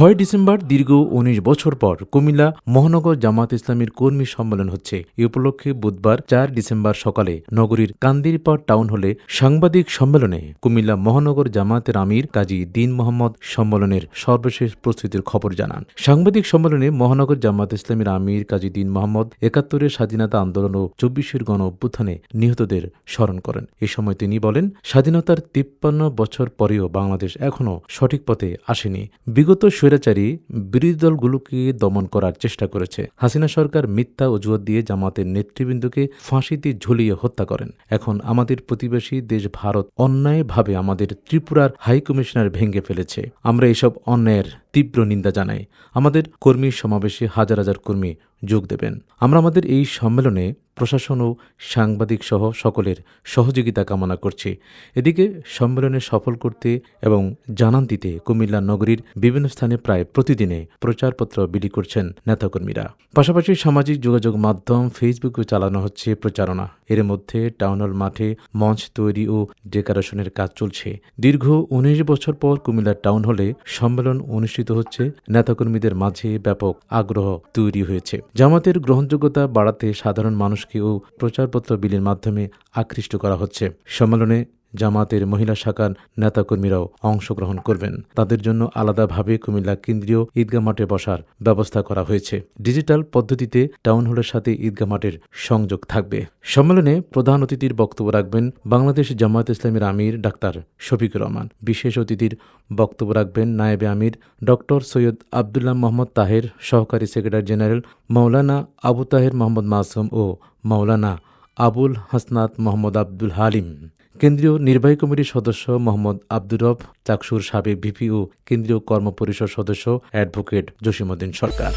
৬ December দীর্ঘ ১৯ বছর পর কুমিল্লা মহানগর জামাত ইসলামীর কর্মী সম্মেলন হচ্ছে। এ উপলক্ষে বুধবার ৪ ডিসেম্বর সকালে নগরীর কান্দিরপাড় টাউন হলে সাংবাদিক সম্মেলনে কুমিল্লা মহানগর জামাতের আমির কাজী দীন মোহাম্মদ সম্মেলনের সর্বশেষ প্রস্তুতির খবর জানান। সাংবাদিক সম্মেলনে মহানগর জামাত ইসলামীর আমির কাজী দীন মোহাম্মদ ৭১-এর স্বাধীনতা আন্দোলন ও ২৪-এর গণ অভ্যুত্থানে নিহতদের স্মরণ করেন। এ সময় তিনি বলেন, স্বাধীনতার ৫৩ বছর পরেও বাংলাদেশ এখনও সঠিক পথে আসেনি। বিগত স্বৈরাচারী বিরোধী দলগুলোকে দমন করার চেষ্টা করেছে। হাসিনা সরকার মিথ্যা অজুহাত দিয়ে জামাতের নেতৃবৃন্দকে ফাঁসিতে ঝুলিয়ে হত্যা করেন। এখন আমাদের প্রতিবেশী দেশ ভারত অন্যায়ভাবে আমাদের ত্রিপুরার হাইকমিশনার ভেঙে ফেলেছে। আমরা এসব অন্যায়ের তীব্র নিন্দা জানাই। আমাদের কর্মী সমাবেশে হাজার হাজার কর্মী যোগ দেবেন। আমরা আমাদের এই সম্মেলনে প্রশাসন ও সাংবাদিক সহ সকলের সহযোগিতা কামনা করছি। এদিকে সম্মেলনে সফল করতে এবং জানান দিতে কুমিল্লা নগরীর বিভিন্ন স্থানে প্রায় প্রতিদিনে প্রচারপত্র বিলি করছেন নেতাকর্মীরা। পাশাপাশি সামাজিক যোগাযোগ মাধ্যম ফেসবুকেও চালানো হচ্ছে প্রচারণা। এর মধ্যে টাউন হল মাঠে মঞ্চ তৈরি ও ডেকোরেশনের কাজ চলছে। দীর্ঘ ১৯ বছর পর কুমিল্লা টাউন হলে সম্মেলন অনুষ্ঠিত হচ্ছে। নেতাকর্মীদের মাঝে ব্যাপক আগ্রহ তৈরি হয়েছে। জামাতের গ্রহণযোগ্যতা বাড়াতে সাধারণ মানুষকে ও প্রচারপত্র বিলির মাধ্যমে আকৃষ্ট করা হচ্ছে। সম্মেলনে জামাতের মহিলা শাখার নেতাকর্মীরাও অংশগ্রহণ করবেন। তাদের জন্য আলাদাভাবে কুমিল্লা কেন্দ্রীয় ঈদগাহ মাঠে বসার ব্যবস্থা করা হয়েছে। ডিজিটাল পদ্ধতিতে টাউন হলের সাথে ঈদগাহ মাঠের সংযোগ থাকবে। সম্মেলনে প্রধান অতিথির বক্তব্য রাখবেন বাংলাদেশ জামায়াত ইসলামীর আমির ডাক্তার শফিকুর রহমান। বিশেষ অতিথির বক্তব্য রাখবেন নায়েবে আমির ডক্টর সৈয়দ আবদুল্লাহ মোহাম্মদ তাহের, সহকারী সেক্রেটারি জেনারেল মাওলানা আবু তাহের মোহাম্মদ মাসুম ও মাওলানা আবুল হাসনাত মোহাম্মদ আব্দুল হালিম। কেন্দ্রীয় নির্বাহী কমিটির সদস্য মোহাম্মদ আব্দুর রব চাকসুর সাবেক ভিপি ও কেন্দ্রীয় কর্মপরিষদ সদস্য অ্যাডভোকেট জসিমউদ্দিন সরকার।